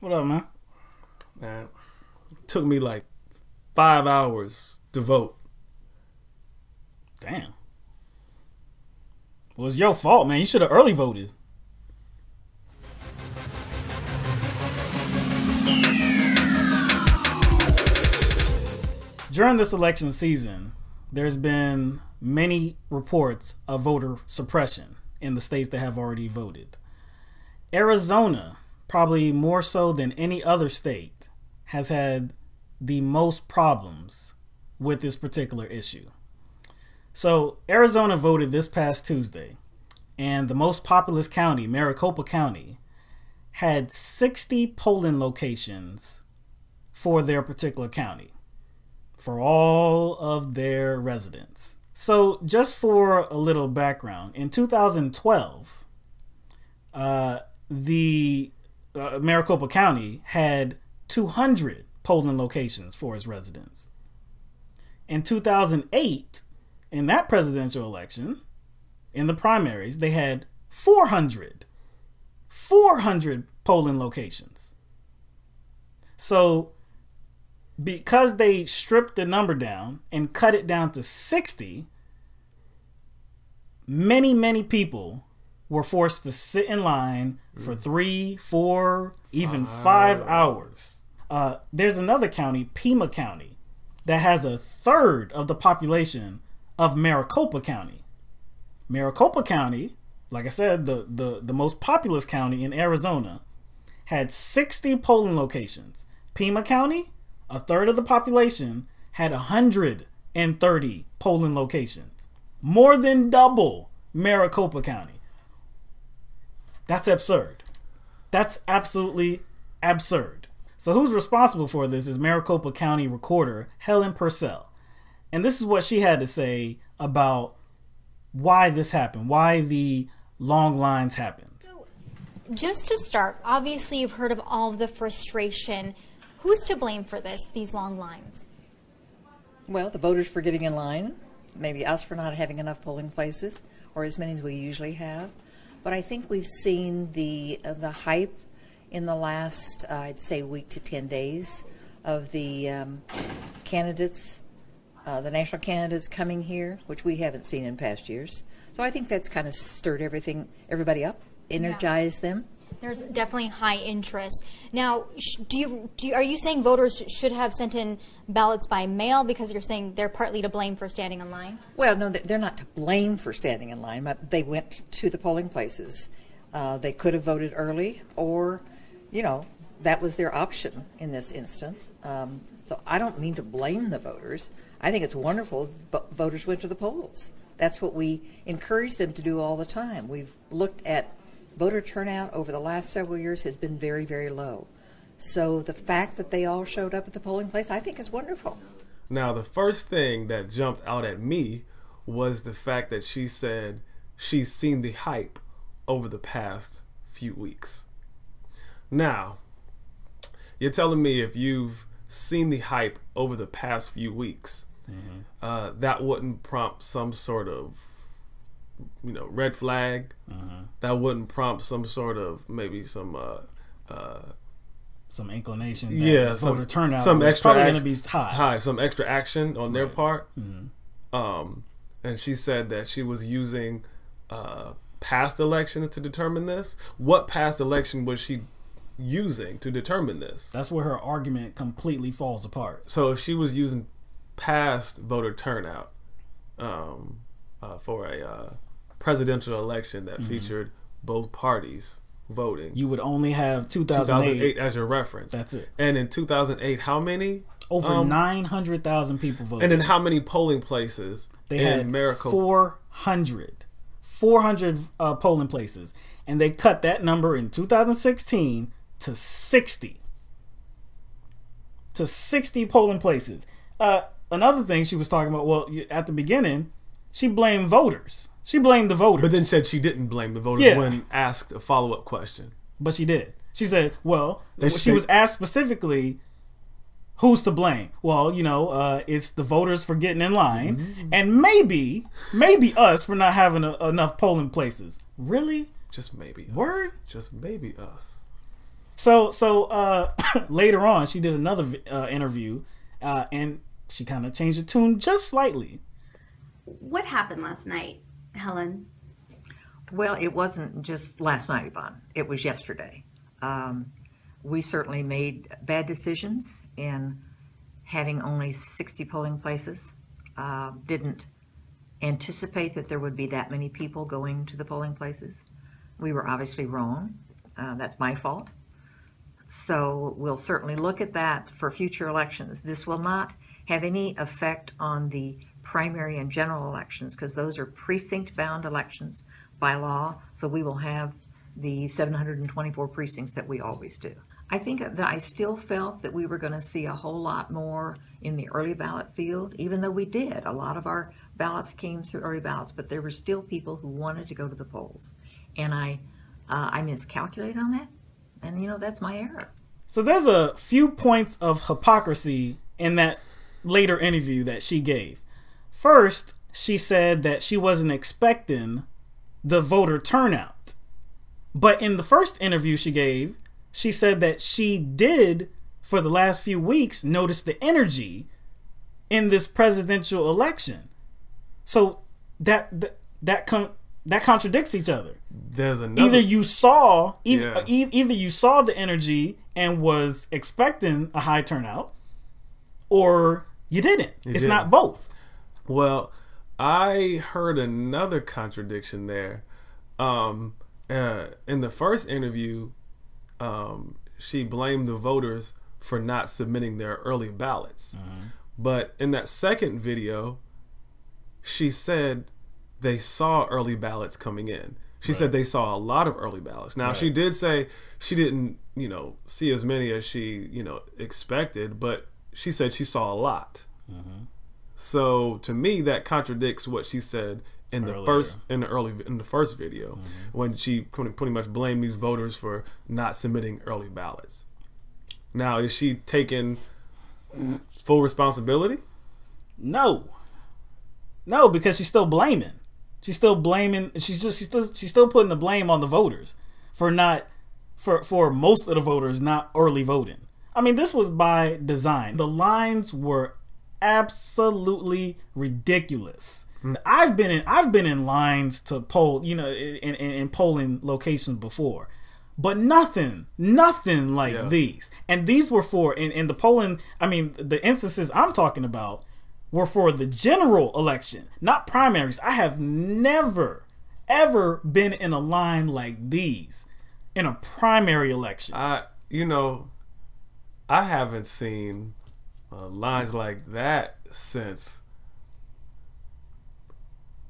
What up, man? Man, it took me like 5 hours to vote. Damn. Well, it's your fault, man. You should have early voted. During this election season, there's been many reports of voter suppression in the states that have already voted. Arizona, probably more so than any other state, has had the most problems with this particular issue. So Arizona voted this past Tuesday, and the most populous county, Maricopa County, had 60 polling locations for their particular county, for all of their residents. So just for a little background, in 2012, the Maricopa County had 200 polling locations for its residents. In 2008, in that presidential election, in the primaries, they had 400 polling locations. So because they stripped the number down and cut it down to 60, many people were forced to sit in line for 3, 4, even 5 hours. There's another county, Pima County, that has a third of the population of Maricopa County. Maricopa County, like I said, the most populous county in Arizona, had 60 polling locations. Pima County, a third of the population, had 130 polling locations. More than double Maricopa County. That's absurd. That's absolutely absurd. So who's responsible for this is Maricopa County Recorder Helen Purcell. And this is what she had to say about why this happened, why the long lines happened. So, just to start, obviously you've heard of all of the frustration. Who's to blame for this, these long lines? Well, the voters for getting in line, maybe us for not having enough polling places, or as many as we usually have. But I think we've seen the hype in the last, I'd say, week to 10 days of the candidates, the national candidates coming here, which we haven't seen in past years. So I think that's kind of stirred everybody up, energized them. There's definitely high interest. Now, are you saying voters should have sent in ballots by mail because you're saying they're partly to blame for standing in line? Well, no, they're not to blame for standing in line, but they went to the polling places. They could have voted early, or, that was their option in this instance. So I don't mean to blame the voters. I think it's wonderful voters went to the polls. That's what we encourage them to do all the time. We've looked at voter turnout over the last several years has been very, very low. So the fact that they all showed up at the polling place, I think is wonderful. Now, the first thing that jumped out at me was the fact that she said she's seen the hype over the past few weeks. Now, you're telling me if you've seen the hype over the past few weeks, that wouldn't prompt some sort of red flag. That wouldn't prompt some sort of maybe some inclination. Yeah, voter turnout. Some extra probably going to be high. Some extra action on their part. And she said that she was using past elections to determine this. What past election was she using to determine this? That's where her argument completely falls apart. So if she was using past voter turnout for a presidential election that featured both parties voting, you would only have 2008 as your reference. That's it. And in 2008, how many? Over 900,000 people voted. And in how many polling places? They had Maricopa? 400 polling places, and they cut that number in 2016 to 60 polling places. Another thing she was talking about, well, at the beginning, she blamed voters. She blamed the voters. But then said she didn't blame the voters when asked a follow-up question. But she did. She said, she was asked specifically, who's to blame? Well, it's the voters for getting in line, and maybe us for not having enough polling places. Really? Just maybe us. Word? Just maybe us. So later on, she did another interview, and she kind of changed the tune just slightly. What happened last night, Helen? Well, it wasn't just last night, Yvonne. It was yesterday. We certainly made bad decisions in having only 60 polling places. Didn't anticipate that there would be that many people going to the polling places. We were obviously wrong. That's my fault. So we'll certainly look at that for future elections. This will not have any effect on the primary and general elections because those are precinct-bound elections by law. So we will have the 724 precincts that we always do. I think that I still felt that we were going to see a whole lot more in the early ballot field, even though we did. A lot of our ballots came through early ballots, but there were still people who wanted to go to the polls. And I miscalculated on that. And, you know, that's my error. So there's a few points of hypocrisy in that later interview that she gave. First, she said that she wasn't expecting the voter turnout. But in the first interview she gave, she said that she did, for the last few weeks, notice the energy in this presidential election. So that contradicts each other. There's another. Either you saw the energy and was expecting a high turnout, or you didn't. It's not both. Well, I heard another contradiction there. In the first interview, she blamed the voters for not submitting their early ballots. But in that second video, she said they saw early ballots coming in. She said they saw a lot of early ballots. Now, she did say she didn't, see as many as she, expected, but she said she saw a lot. So to me, that contradicts what she said in the first video, when she pretty much blamed these voters for not submitting early ballots. Now, is she taking full responsibility? No, because she's still blaming. She's still blaming. She's still putting the blame on the voters for most of the voters not early voting. I mean, this was by design. The lines were absolutely ridiculous. I've been in lines to poll, in polling locations before, but nothing like these. And these were for in the polling. I mean, the instances I'm talking about were for the general election, not primaries. I have never, ever been in a line like these in a primary election. I haven't seen lines like that since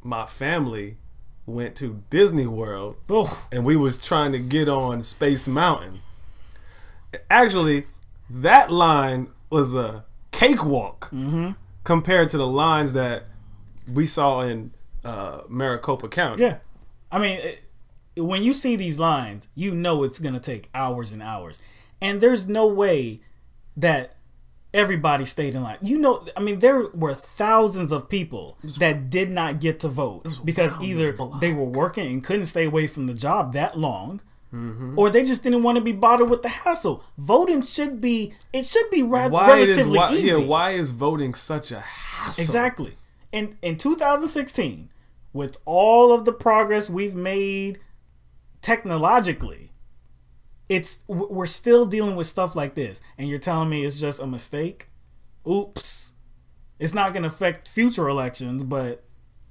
my family went to Disney World and we was trying to get on Space Mountain. Actually, that line was a cakewalk compared to the lines that we saw in Maricopa County. Yeah. I mean, when you see these lines, it's going to take hours and hours. And there's no way that everybody stayed in line. There were thousands of people that did not get to vote because either they were working and couldn't stay away from the job that long, or they just didn't want to be bothered with the hassle. Voting should be relatively easy. Yeah, why is voting such a hassle? Exactly. In 2016, with all of the progress we've made technologically, we're still dealing with stuff like this, and you're telling me it's just a mistake? Oops. It's not going to affect future elections, but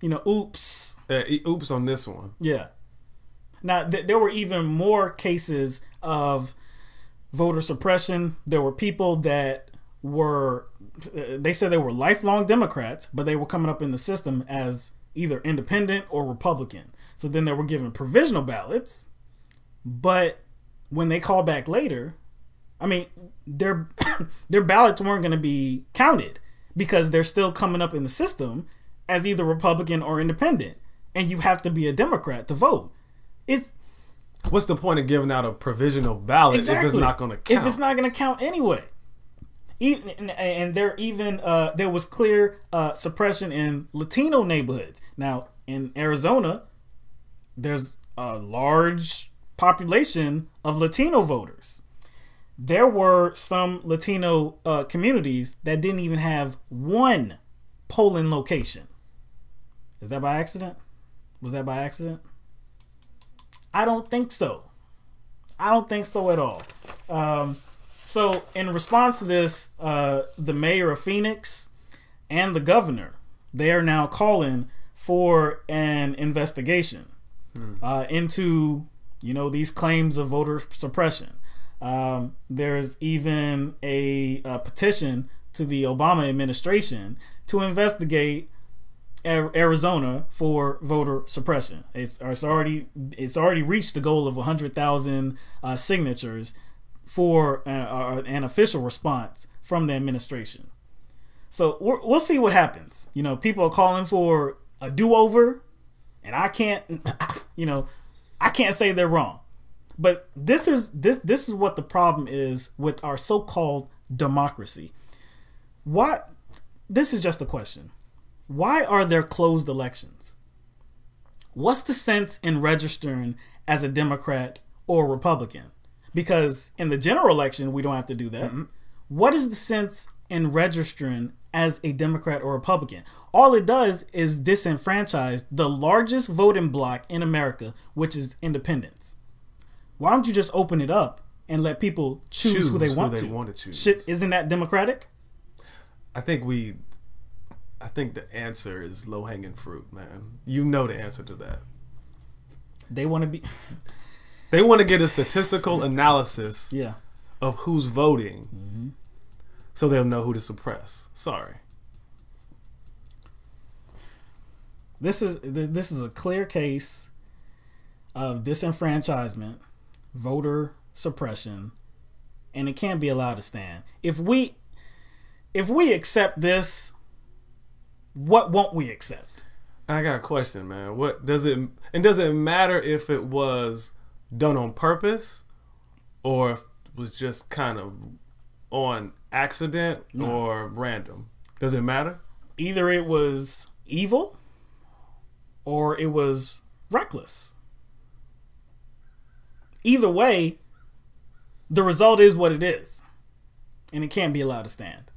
oops. Oops on this one. Yeah. Now, there were even more cases of voter suppression. There were people that they said they were lifelong Democrats, but they were coming up in the system as either independent or Republican. So then they were given provisional ballots, but when they call back later, their ballots weren't going to be counted because they're still coming up in the system as either Republican or independent, and you have to be a Democrat to vote. What's the point of giving out a provisional ballot if it's not going to count? If it's not going to count anyway. There was clear suppression in Latino neighborhoods. Now, in Arizona, there's a large population of Latino voters. there were some Latino communities that didn't even have one polling location. Is that by accident? Was that by accident? I don't think so. I don't think so at all. So in response to this, the mayor of Phoenix and the governor, they are now calling for an investigation into, these claims of voter suppression. There's even a petition to the Obama administration to investigate Arizona for voter suppression. It's already reached the goal of 100,000 signatures for an official response from the administration. So we'll see what happens. People are calling for a do-over, and I can't say they're wrong. But this is what the problem is with our so-called democracy. This is just a question. Why are there closed elections? What's the sense in registering as a Democrat or Republican? Because in the general election, we don't have to do that. Mm-hmm. What is the sense in registering as a Democrat or Republican? All it does is disenfranchise the largest voting bloc in America, which is independents. Why don't you just open it up and let people choose who they want to choose? Isn't that democratic? I think the answer is low-hanging fruit, man. You know the answer to that. They want to get a statistical analysis of who's voting, so they'll know who to suppress. Sorry. This is a clear case of disenfranchisement, voter suppression, and it can't be allowed to stand. If we accept this, what won't we accept? I got a question, man. Does it matter if it was done on purpose or if it was just kind of on accident or random? Does it matter? Either it was evil or it was reckless. Either way, the result is what it is, and it can't be allowed to stand.